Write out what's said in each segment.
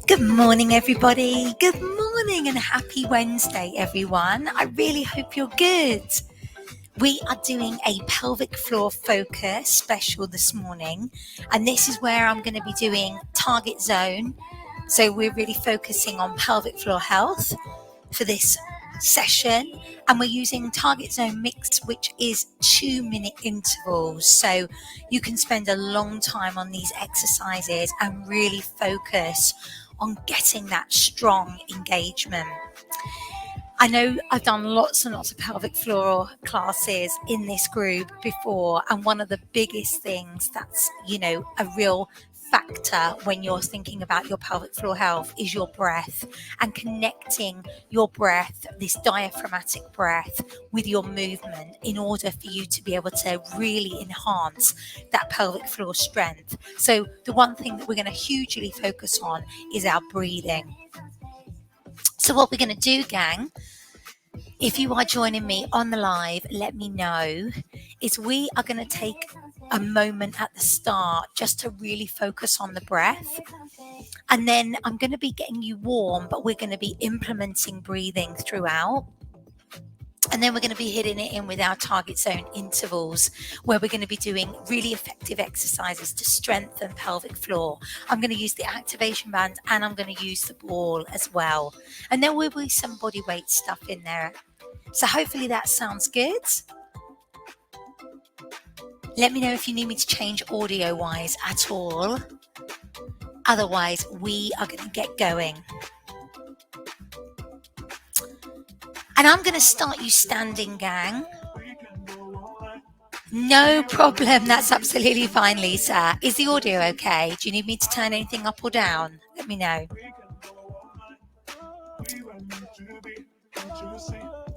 Good morning, everybody. Good morning and happy Wednesday, everyone. I really hope you're good. We are doing a pelvic floor focus special this morning, and this is where I'm going to be doing target zone. So we're really focusing on pelvic floor health for this session, and we're using target zone mix, which is 2-minute intervals. So you can spend a long time on these exercises and really focus on getting that strong engagement. I know I've done lots and lots of pelvic floor classes in this group before, and one of the biggest things that's, a real factor when you're thinking about your pelvic floor health is your breath, and connecting your breath, this diaphragmatic breath, with your movement in order for you to be able to really enhance that pelvic floor strength. So the one thing that we're going to hugely focus on is our breathing. So what we're going to do, gang, if you are joining me on the live, let me know, is we are going to take a moment at the start just to really focus on the breath. And then I'm going to be getting you warm, but we're going to be implementing breathing throughout. And then we're going to be hitting it in with our target zone intervals, where we're going to be doing really effective exercises to strengthen pelvic floor. I'm going to use the activation band and I'm going to use the ball as well. And there will be some body weight stuff in there. So hopefully that sounds good. Let me know if you need me to change audio-wise at all. Otherwise, we are going to get going. And I'm going to start you standing, gang. No problem. That's absolutely fine, Lisa. Is the audio okay? Do you need me to turn anything up or down? Let me know.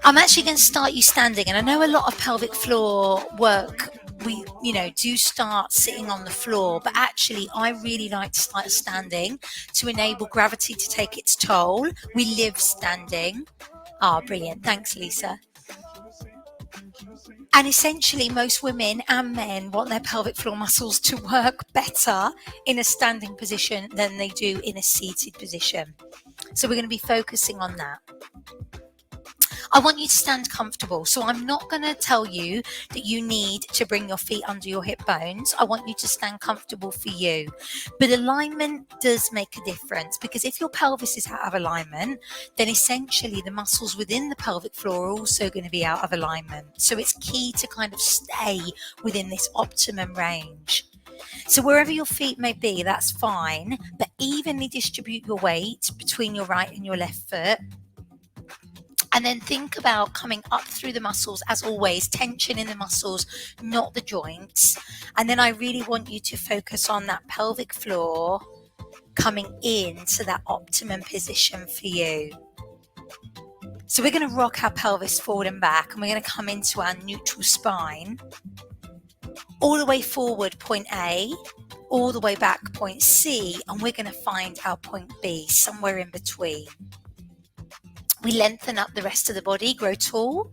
I'm actually going to start you standing. And I know a lot of pelvic floor work, we do start sitting on the floor, but actually I really like to start standing to enable gravity to take its toll. We live standing. Brilliant. Thanks, Lisa. And essentially, most women and men want their pelvic floor muscles to work better in a standing position than they do in a seated position. So we're going to be focusing on that. I want you to stand comfortable. So I'm not going to tell you that you need to bring your feet under your hip bones. I want you to stand comfortable for you. But alignment does make a difference, because if your pelvis is out of alignment, then essentially the muscles within the pelvic floor are also going to be out of alignment. So it's key to kind of stay within this optimum range. So wherever your feet may be, that's fine, but evenly distribute your weight between your right and your left foot. And then think about coming up through the muscles, as always, tension in the muscles, not the joints. And then I really want you to focus on that pelvic floor coming into that optimum position for you. So we're going to rock our pelvis forward and back, and we're going to come into our neutral spine. All the way forward, point A, all the way back, point C, and we're going to find our point B, somewhere in between. We lengthen up the rest of the body, grow tall.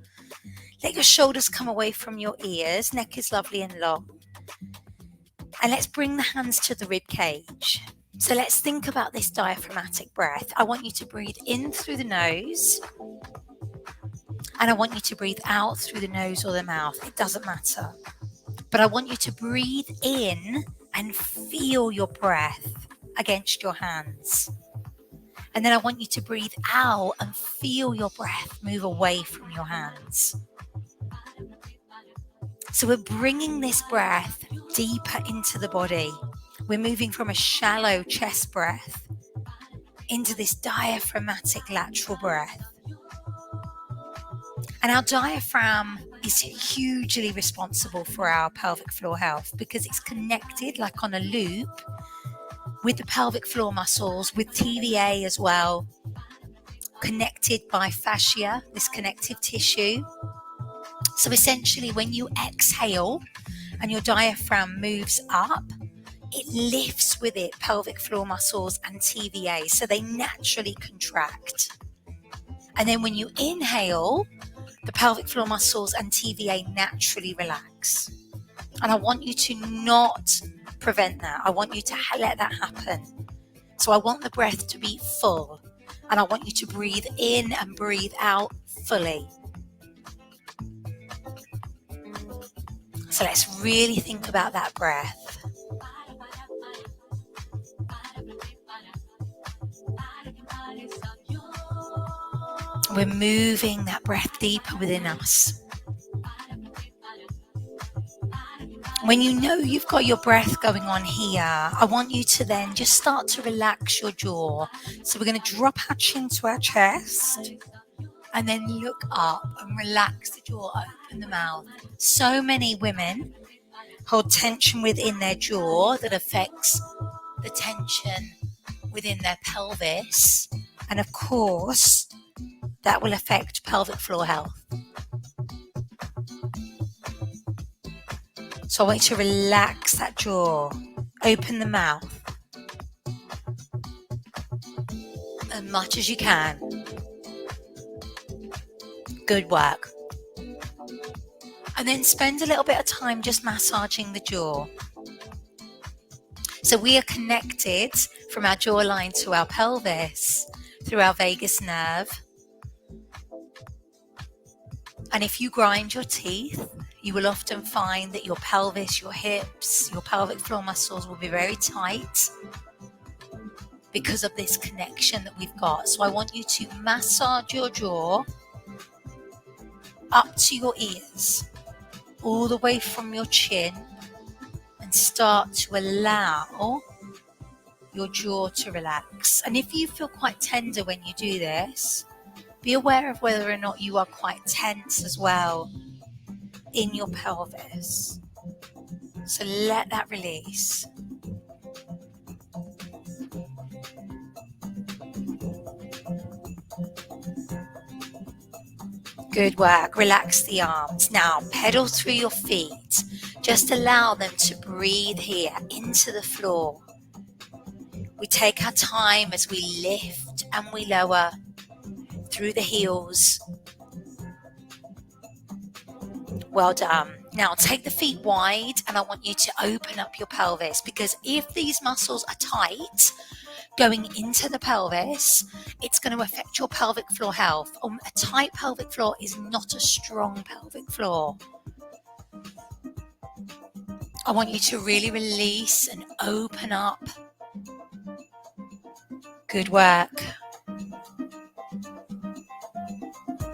Let your shoulders come away from your ears. Neck is lovely and long. And let's bring the hands to the rib cage. So let's think about this diaphragmatic breath. I want you to breathe in through the nose. And I want you to breathe out through the nose or the mouth. It doesn't matter. But I want you to breathe in and feel your breath against your hands. And then I want you to breathe out and feel your breath move away from your hands. So we're bringing this breath deeper into the body. We're moving from a shallow chest breath into this diaphragmatic lateral breath. And our diaphragm is hugely responsible for our pelvic floor health, because it's connected like on a loop with the pelvic floor muscles, with TVA as well, connected by fascia, this connective tissue. So essentially, when you exhale and your diaphragm moves up, it lifts with it pelvic floor muscles and TVA, so they naturally contract. And then when you inhale, the pelvic floor muscles and TVA naturally relax. And I want you to not prevent that. I want you to let that happen. So I want the breath to be full, and I want you to breathe in and breathe out fully. So let's really think about that breath. We're moving that breath deeper within us. When you know you've got your breath going on here, I want you to then just start to relax your jaw. So we're going to drop our chin to our chest and then look up and relax the jaw, open the mouth. So many women hold tension within their jaw that affects the tension within their pelvis. And of course, that will affect pelvic floor health. So I want you to relax that jaw, open the mouth as much as you can. Good work. And then spend a little bit of time just massaging the jaw. So we are connected from our jawline to our pelvis through our vagus nerve. And if you grind your teeth, you will often find that your pelvis, your hips, your pelvic floor muscles will be very tight because of this connection that we've got. So I want you to massage your jaw up to your ears, all the way from your chin, and start to allow your jaw to relax. And if you feel quite tender when you do this, be aware of whether or not you are quite tense as well in your pelvis. So let that release. Good work. Relax the arms. Now pedal through your feet. Just allow them to breathe here into the floor. We take our time as we lift and we lower through the heels. Well done. Now take the feet wide and I want you to open up your pelvis, because if these muscles are tight going into the pelvis, it's going to affect your pelvic floor health. A tight pelvic floor is not a strong pelvic floor. I want you to really release and open up. Good work.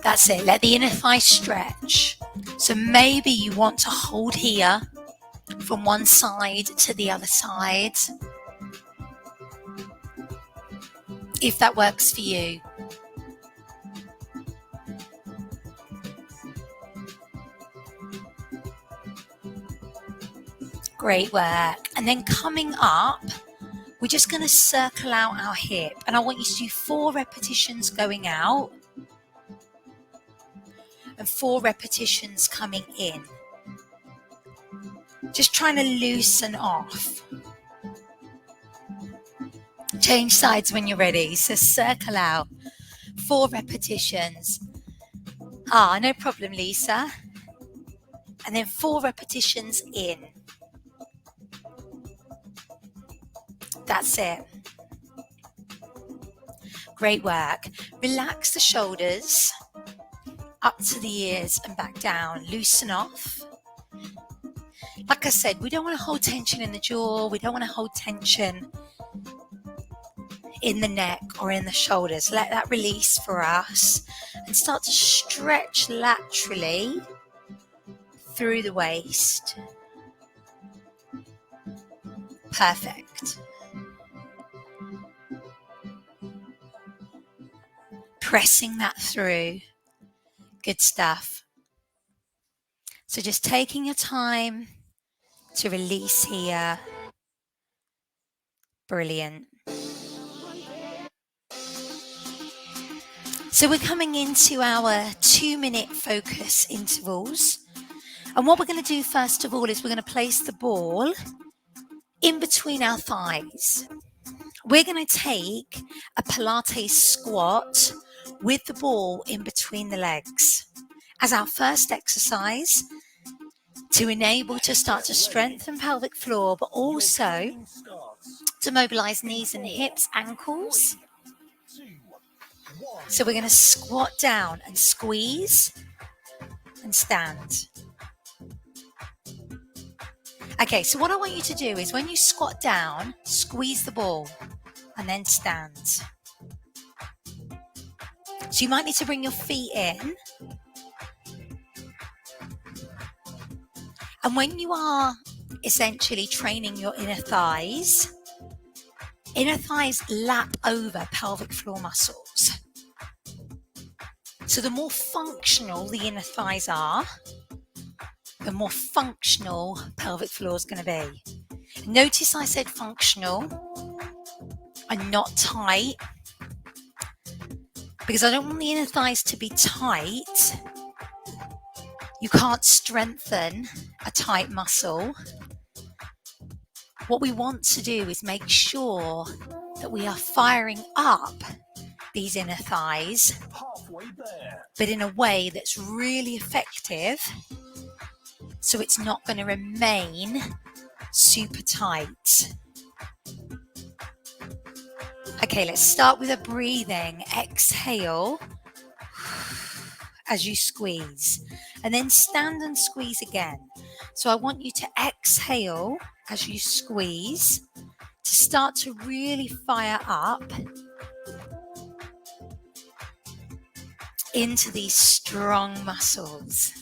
That's it. Let the inner thigh stretch. So maybe you want to hold here from one side to the other side, if that works for you. Great work. And then coming up, we're just going to circle out our hip, and I want you to do 4 repetitions going out and 4 repetitions coming in. Just trying to loosen off. Change sides when you're ready. So circle out. 4 repetitions. No problem, Lisa. And then 4 repetitions in. That's it. Great work. Relax the shoulders up to the ears and back down. Loosen off. Like I said, we don't want to hold tension in the jaw. We don't want to hold tension in the neck or in the shoulders. Let that release for us and start to stretch laterally through the waist. Perfect. Pressing that through. Good stuff. So just taking your time to release here. Brilliant. So we're coming into our 2-minute focus intervals. And what we're going to do first of all is we're going to place the ball in between our thighs. We're going to take a Pilates squat with the ball in between the legs as our first exercise to enable to start to strengthen pelvic floor, but also to mobilize knees and hips, ankles. So we're going to squat down and squeeze and stand. Okay, so what I want you to do is when you squat down, squeeze the ball and then stand. So you might need to bring your feet in. And when you are essentially training your inner thighs lap over pelvic floor muscles. So the more functional the inner thighs are, the more functional pelvic floor is going to be. Notice I said functional and not tight, because I don't want the inner thighs to be tight. You can't strengthen a tight muscle. What we want to do is make sure that we are firing up these inner thighs, but in a way that's really effective, so it's not going to remain super tight. Okay, let's start with a breathing. Exhale as you squeeze, and then stand and squeeze again. So I want you to exhale as you squeeze to start to really fire up into these strong muscles.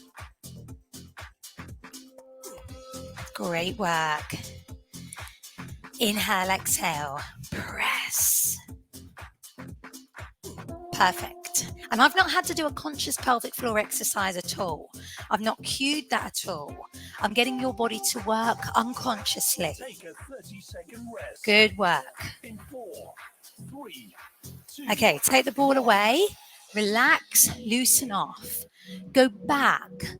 Great work. Inhale, exhale, press. Perfect. And I've not had to do a conscious pelvic floor exercise at all. I've not cued that at all. I'm getting your body to work unconsciously. Take a 30-second rest. Good work. In 4, 3, 2. Okay, take the ball away. Relax, loosen off. Go back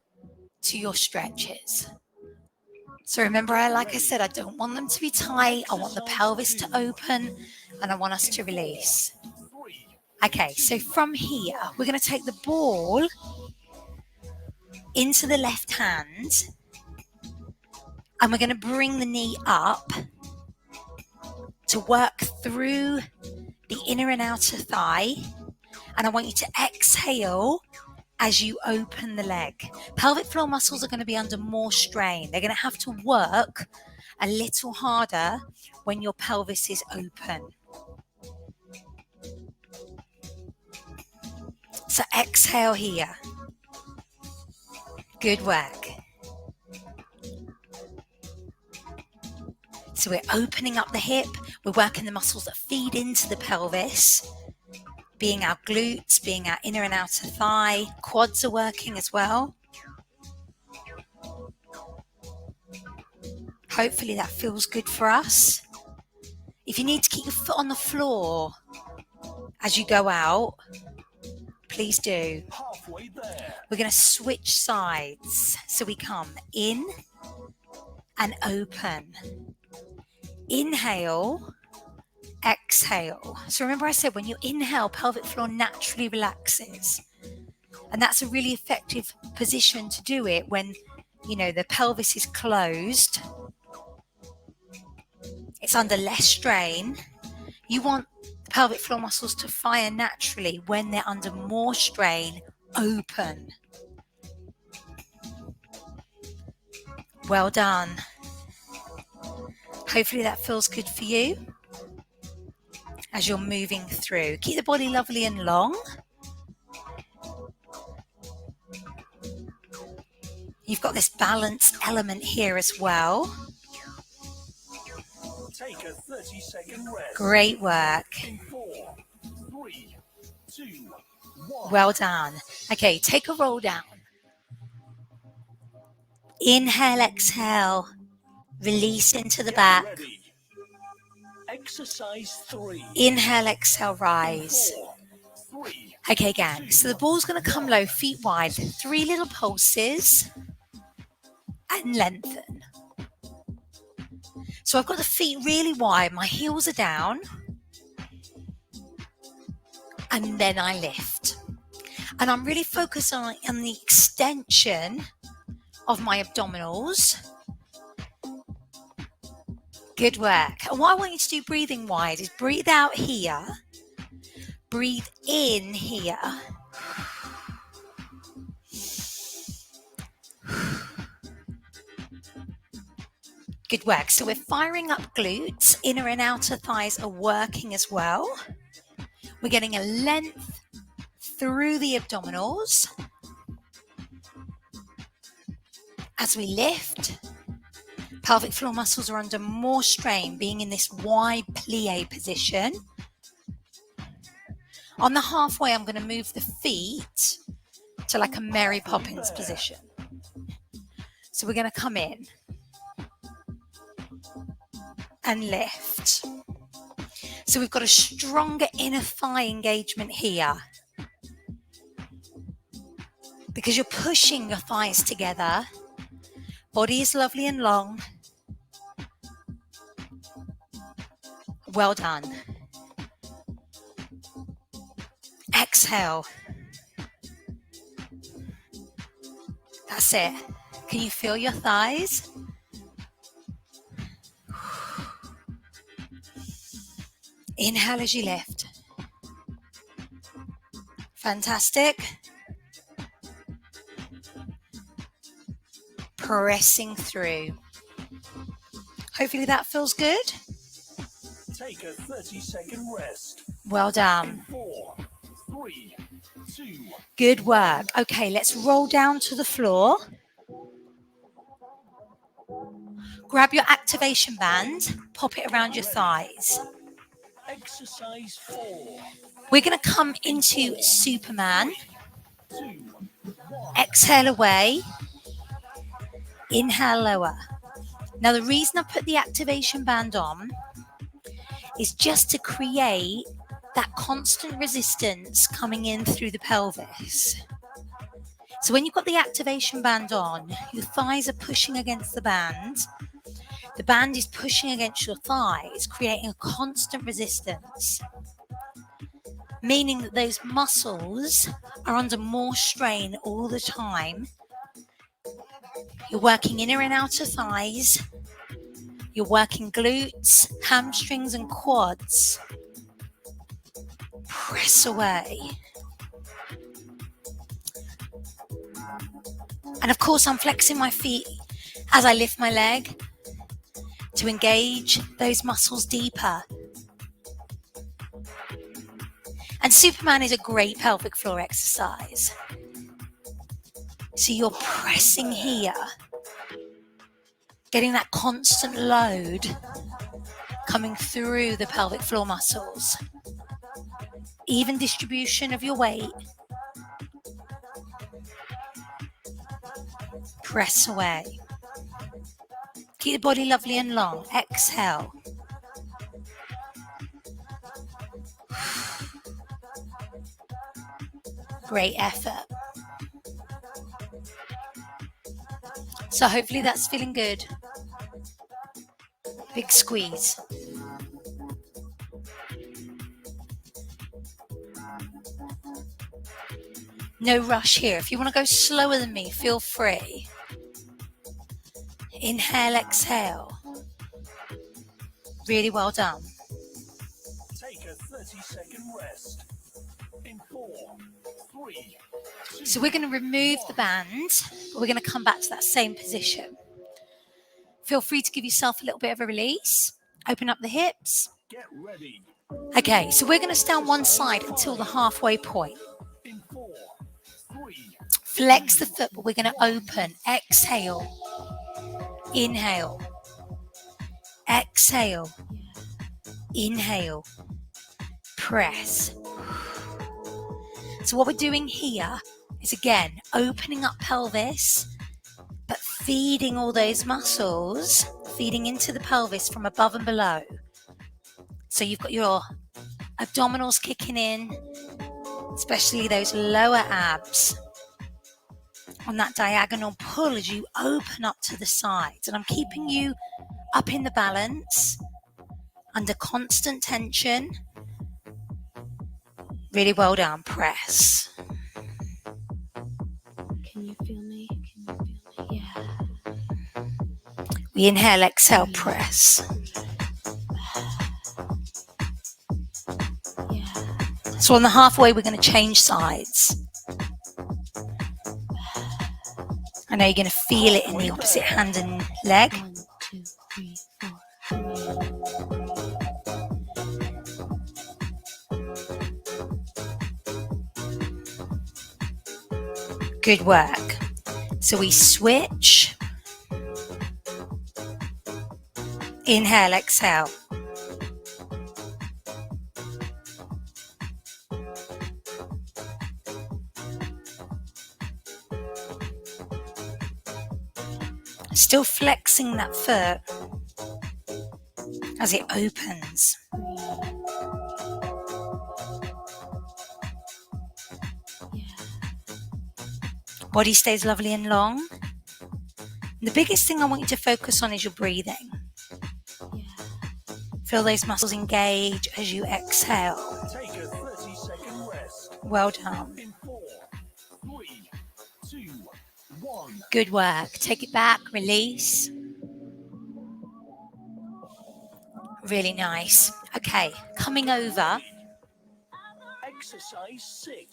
to your stretches. So remember, like I said, I don't want them to be tight. I want the pelvis to open and I want us to release. Okay, so from here, we're going to take the ball into the left hand and we're going to bring the knee up to work through the inner and outer thigh. And I want you to exhale as you open the leg. Pelvic floor muscles are going to be under more strain. They're going to have to work a little harder when your pelvis is open. So exhale here. Good work. So we're opening up the hip. We're working the muscles that feed into the pelvis, being our glutes, being our inner and outer thigh. Quads are working as well. Hopefully that feels good for us. If you need to keep your foot on the floor as you go out, please do. Halfway there. We're going to switch sides. So we come in and open. Inhale, exhale. So remember I said when you inhale, pelvic floor naturally relaxes. And that's a really effective position to do it when, the pelvis is closed. It's under less strain. You want the pelvic floor muscles to fire naturally when they're under more strain, open. Well done. Hopefully that feels good for you as you're moving through. Keep the body lovely and long. You've got this balance element here as well. Take a 30-second rest. Great work. In 4, 3, 2, 1. Well done. Okay, take a roll down. Inhale, exhale. Release into the Get back. ready. Exercise 3. Inhale, exhale, rise. 4, 3. Okay, gang. So the ball's going to come low, feet wide. 3 little pulses and lengthen. So I've got the feet really wide. My heels are down. And then I lift. And I'm really focused on the extension of my abdominals. Good work. And what I want you to do breathing wise is breathe out here, breathe in here. Good work. So we're firing up glutes, inner and outer thighs are working as well. We're getting a length through the abdominals as we lift. Pelvic floor muscles are under more strain, being in this wide plie position. On the halfway, I'm going to move the feet to like a Mary Poppins position. So we're going to come in and lift. So we've got a stronger inner thigh engagement here, because you're pushing your thighs together. Body is lovely and long. Well done. Exhale. That's it. Can you feel your thighs? Inhale as you lift. Fantastic. Pressing through. Hopefully that feels good. Take a 30-second rest. Well done. 4, 3, 2. Good work. Okay, let's roll down to the floor. Grab your activation band, pop it around your thighs. Exercise 4. We're going to come into Superman. 2, 1. Exhale away. Inhale lower. Now the reason I put the activation band on is just to create that constant resistance coming in through the pelvis. So when you've got the activation band on, your thighs are pushing against the band is pushing against your thighs, creating a constant resistance, meaning that those muscles are under more strain all the time. You're working inner and outer thighs. You're working glutes, hamstrings and quads. Press away. And of course, I'm flexing my feet as I lift my leg to engage those muscles deeper. And Superman is a great pelvic floor exercise. So you're pressing here, getting that constant load coming through the pelvic floor muscles. Even distribution of your weight. Press away. Keep the body lovely and long. Exhale. Great effort. So hopefully that's feeling good. Big squeeze. No rush here. If you want to go slower than me, feel free. Inhale, exhale. Really well done. Take a 30-second rest. In 4, 3, 2. So we're going to remove the band, but we're going to come back to that same position. Feel free to give yourself a little bit of a release. Open up the hips. Get ready. Okay, so we're going to stay on one side until the halfway point. In 4, 3. Flex the foot, but we're going to open. Exhale. Inhale. Exhale. Inhale. Press. So what we're doing here is, again, opening up pelvis, but feeding all those muscles, feeding into the pelvis from above and below. So you've got your abdominals kicking in, especially those lower abs, on that diagonal pull as you open up to the sides. And I'm keeping you up in the balance, under constant tension. Really well done. Press. Can you feel me? Yeah. We inhale, exhale, press. So on the halfway, we're going to change sides. I know you're going to feel it in the opposite hand and leg. 1, 2, 3, 4. Good work. So we switch. Inhale, exhale. Still flexing that foot as it opens. Body stays lovely and long. The biggest thing I want you to focus on is your breathing. Feel those muscles engage as you exhale. Take a 30-second rest. Well done. In 4, 3, 2, 1. Good work. Take it back, release. Really nice. Okay, coming over. Exercise 6.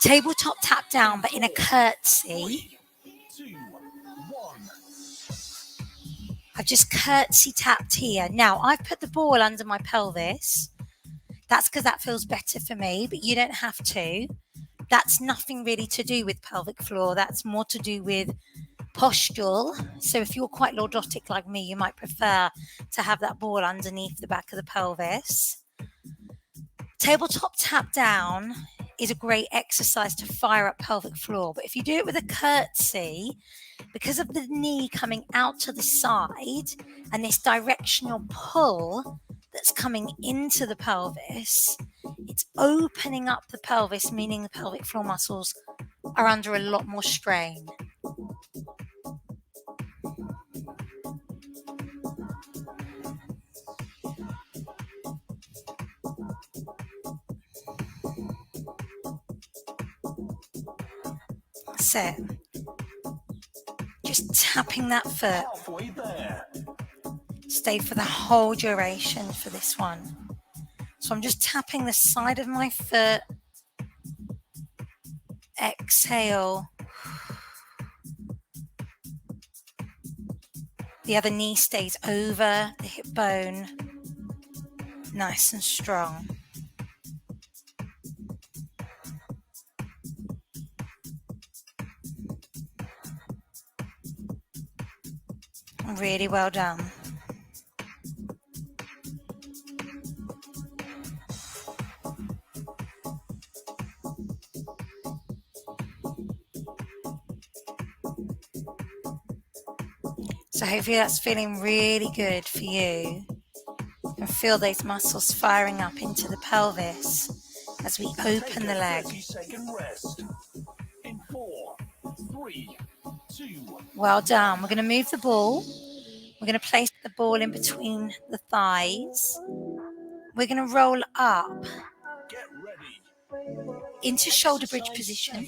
Tabletop tap down, but in a curtsy. 3, 2, 1. I've just curtsy tapped here. Now, I've put the ball under my pelvis. That's because that feels better for me, but you don't have to. That's nothing really to do with pelvic floor. That's more to do with postural. So if you're quite lordotic like me, you might prefer to have that ball underneath the back of the pelvis. Tabletop tap down is a great exercise to fire up pelvic floor. But if you do it with a curtsy, because of the knee coming out to the side and this directional pull that's coming into the pelvis, it's opening up the pelvis, meaning the pelvic floor muscles are under a lot more strain. So, just tapping that foot. Halfway there. Stay for the whole duration for this one. So I'm just tapping the side of my foot. Exhale. The other knee stays over the hip bone. Nice and strong. Really well done. So hopefully that's feeling really good for you. And feel those muscles firing up into the pelvis as we open the leg. 30-second rest. In 4, 3, 2. Well done. We're going to move the ball. We're going to place the ball in between the thighs. We're going to roll up Get ready. into shoulder bridge position.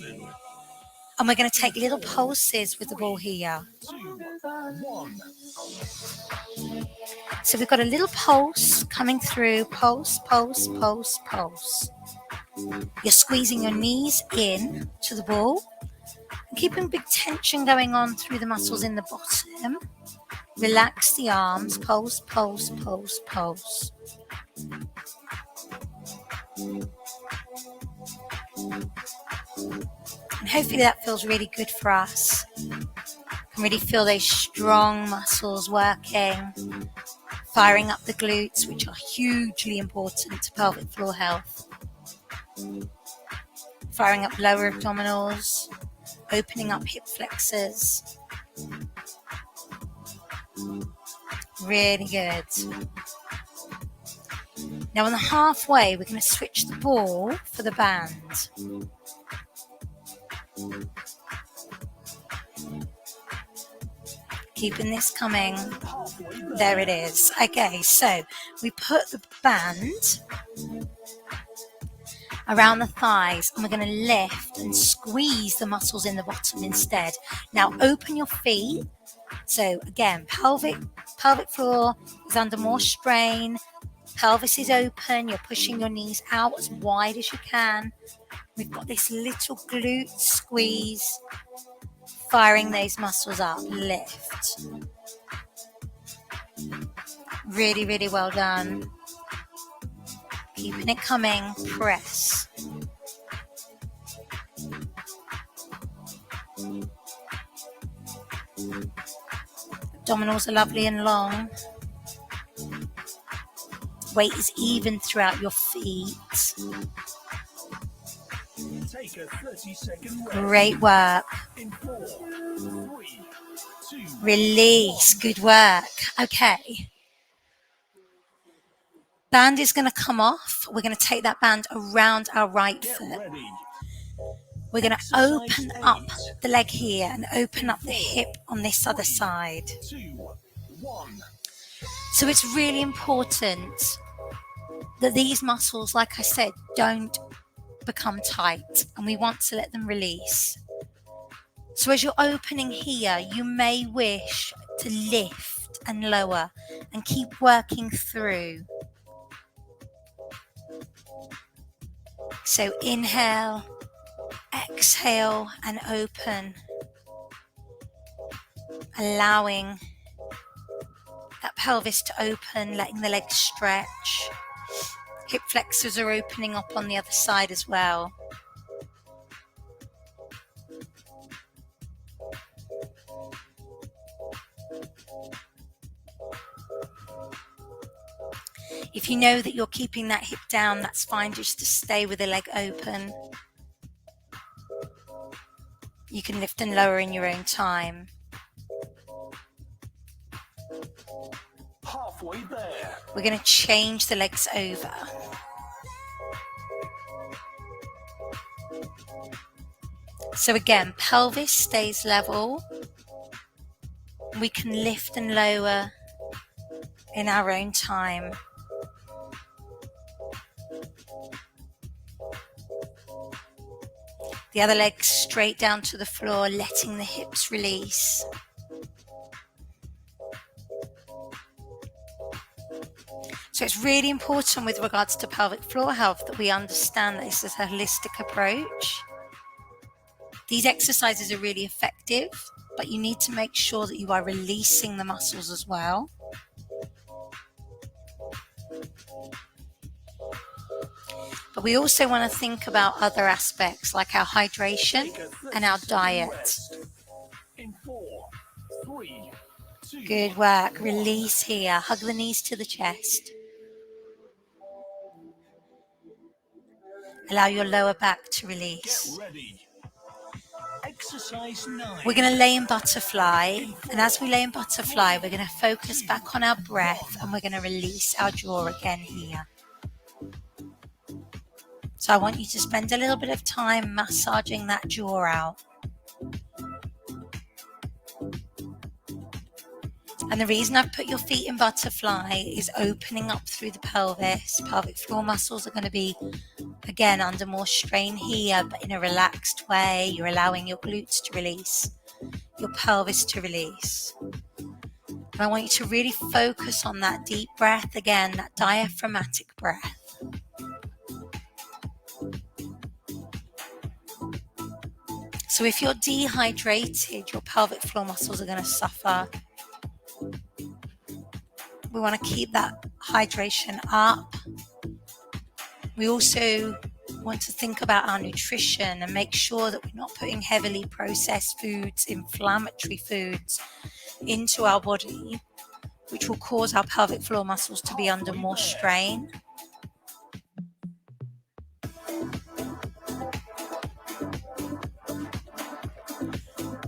And we're going to take little pulses with the ball here. 2, 1. So we've got a little pulse coming through. Pulse, pulse, pulse, pulse. You're squeezing your knees in to the ball. And keeping big tension going on through the muscles in the bottom. Relax the arms. Pulse, pulse, pulse, pulse. And hopefully that feels really good for us. You can really feel those strong muscles working, firing up the glutes, which are hugely important to pelvic floor health. Firing up lower abdominals, opening up hip flexors. Really good. Now on the halfway, we're going to switch the ball for the band. Keeping this coming. There it is. Okay, so we put the band around the thighs and we're going to lift and squeeze the muscles in the bottom instead. Now open your feet. So again, pelvic floor is under more strain. pelvis is open, you're pushing your knees out as wide as you can. We've got this little glute squeeze, firing those muscles up. Lift. Really, really well done. Keeping it coming. Press. Abdominals are lovely and long. Weight is even throughout your feet. Take a 30-second rest. Great work. In 4, 3, 2, Release. Good work. Okay. Band is going to come off. We're going to take that band around our right get foot. ready. We're going to Exercise open up 8. the leg here and open up the hip on this other side. 2, 1. So it's really important that these muscles, like I said, don't become tight, and we want to let them release. So as you're opening here, you may wish to lift and lower and keep working through. So inhale, exhale and open, allowing that pelvis to open, letting the legs stretch. Hip flexors are opening up on the other side as well. If you know that you're keeping that hip down, that's fine, just to stay with the leg open. You can lift and lower in your own time. Halfway there. We're going to change the legs over. So again, pelvis stays level. We can lift and lower in our own time. The other leg straight down to the floor, letting the hips release. So it's really important with regards to pelvic floor health that we understand that this is a holistic approach. These exercises are really effective, but you need to make sure that you are releasing the muscles as well. But we also want to think about other aspects like our hydration and our diet. In 4, 3, 2. Good work. Release here. Hug the knees to the chest. Allow your lower back to release. Get ready. Exercise 9. We're going to lay in butterfly, and as we lay in butterfly, we're going to focus back on our breath, and we're going to release our jaw again here. So I want you to spend a little bit of time massaging that jaw out. And the reason I've put your feet in butterfly is opening up through the pelvis. Pelvic floor muscles are going to be, again, under more strain here, but in a relaxed way. You're allowing your glutes to release, your pelvis to release. And I want you to really focus on that deep breath again, that diaphragmatic breath. So if you're dehydrated, your pelvic floor muscles are going to suffer. We want to keep that hydration up. We also want to think about our nutrition and make sure that we're not putting heavily processed foods, inflammatory foods into our body, which will cause our pelvic floor muscles to be under more strain.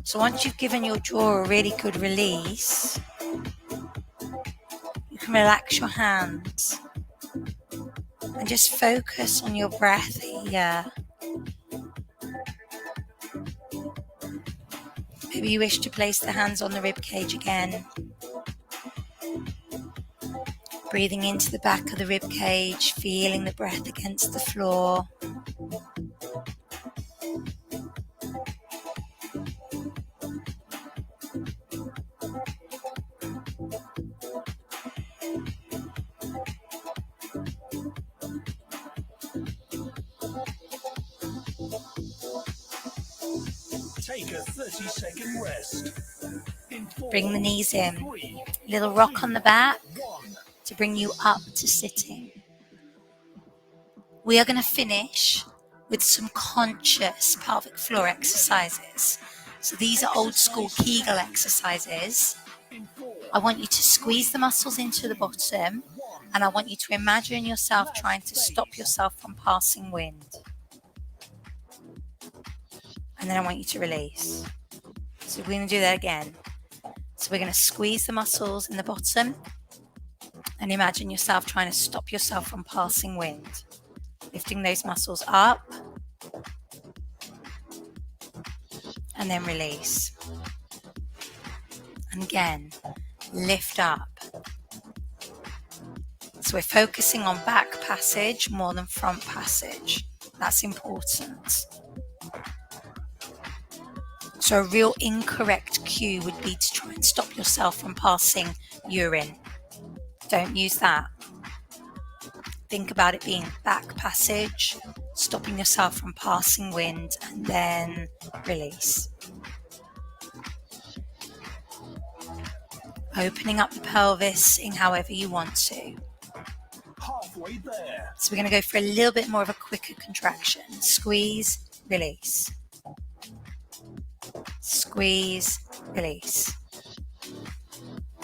So once you've given your jaw a really good release, you can relax your hands and just focus on your breath here. Maybe you wish to place the hands on the rib cage again. Breathing into the back of the rib cage, feeling the breath against the floor. Take a 30-second rest. In 4, Bring the knees in. 3, Little rock on the back 1. to bring you up to sitting. We are going to finish with some conscious pelvic floor exercises. So these are old school Kegel exercises. In 4, I want you to squeeze the muscles into the bottom, and I want you to imagine yourself trying to stop yourself from passing wind. And then I want you to release. So we're going to do that again. So we're going to squeeze the muscles in the bottom and imagine yourself trying to stop yourself from passing wind. Lifting those muscles up and then release. And again, lift up. So we're focusing on back passage more than front passage. That's important. So a real incorrect cue would be to try and stop yourself from passing urine. Don't use that. Think about it being back passage, stopping yourself from passing wind, and then release. Opening up the pelvis in however you want to. Halfway there. So we're going to go for a little bit more of a quicker contraction. Squeeze, release. Squeeze, release.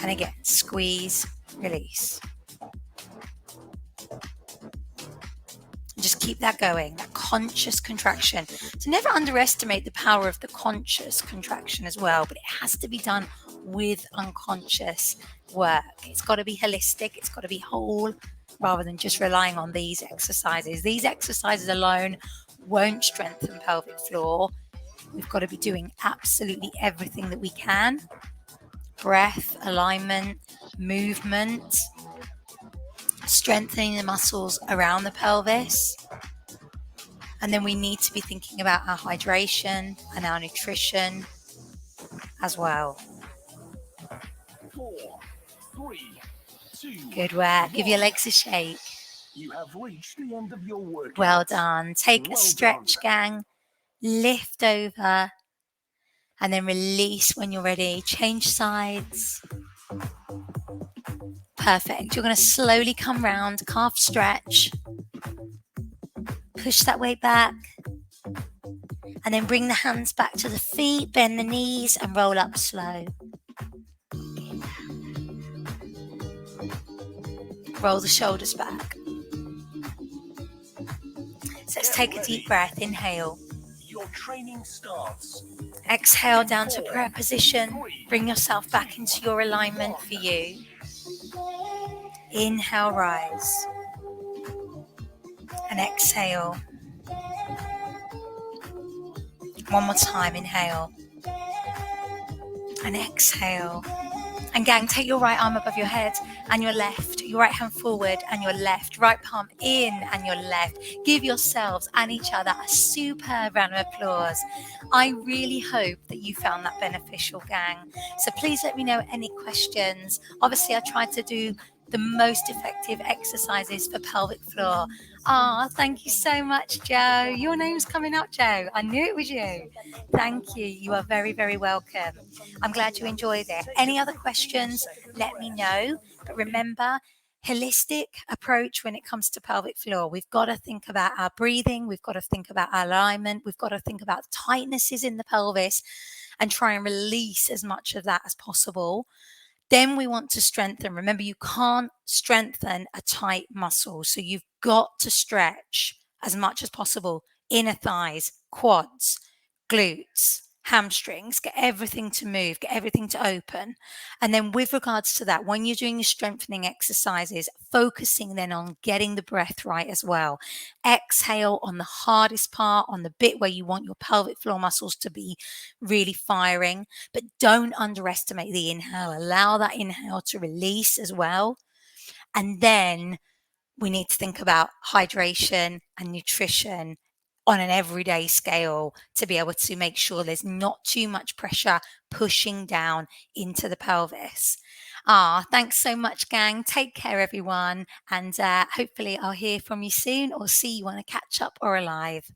And again, squeeze, release. Just keep that going, that conscious contraction. So never underestimate the power of the conscious contraction as well, but it has to be done with unconscious work. It's got to be holistic, it's got to be whole, rather than just relying on these exercises. These exercises alone won't strengthen pelvic floor. We've got to be doing absolutely everything that we can. Breath, alignment, movement, strengthening the muscles around the pelvis. And then we need to be thinking about our hydration and our nutrition as well. 4, 3, 2. Good work. Give your legs a shake. You have reached the end of your workout. Well done. Take a Well stretch, gang. Lift over and then release when you're ready. Change sides. Perfect. You're going to slowly come round, calf stretch. Push that weight back. And then bring the hands back to the feet, bend the knees and roll up slow. Roll the shoulders back. So let's take a deep breath. Inhale. Your training starts. Exhale down to prayer position. Bring yourself back into your alignment for you. Inhale, rise. And exhale. One more time, inhale. And exhale. And gang, take your right arm above your head and your left, your right hand forward and your left, right palm in and your left. Give yourselves and each other a superb round of applause. I really hope that you found that beneficial, gang. So please let me know any questions. Obviously, I tried to do the most effective exercises for pelvic floor. Thank you so much, Joe. Your name's coming up, Joe. I knew it was you. Thank you. You are very, very welcome. I'm glad you enjoyed it. Any other questions, let me know. But remember, holistic approach when it comes to pelvic floor. We've got to think about our breathing. We've got to think about our alignment. We've got to think about tightnesses in the pelvis and try and release as much of that as possible. Then we want to strengthen. Remember, you can't strengthen a tight muscle. So you've got to stretch as much as possible. Inner thighs, quads, glutes, hamstrings, get everything to move, get everything to open. And then with regards to that, when you're doing your strengthening exercises, focusing then on getting the breath right as well. Exhale on the hardest part, on the bit where you want your pelvic floor muscles to be really firing, but don't underestimate the inhale. Allow that inhale to release as well. And then we need to think about hydration and nutrition on an everyday scale to be able to make sure there's not too much pressure pushing down into the pelvis. Thanks so much, gang. Take care, everyone. And hopefully I'll hear from you soon or see you on a catch up or a live.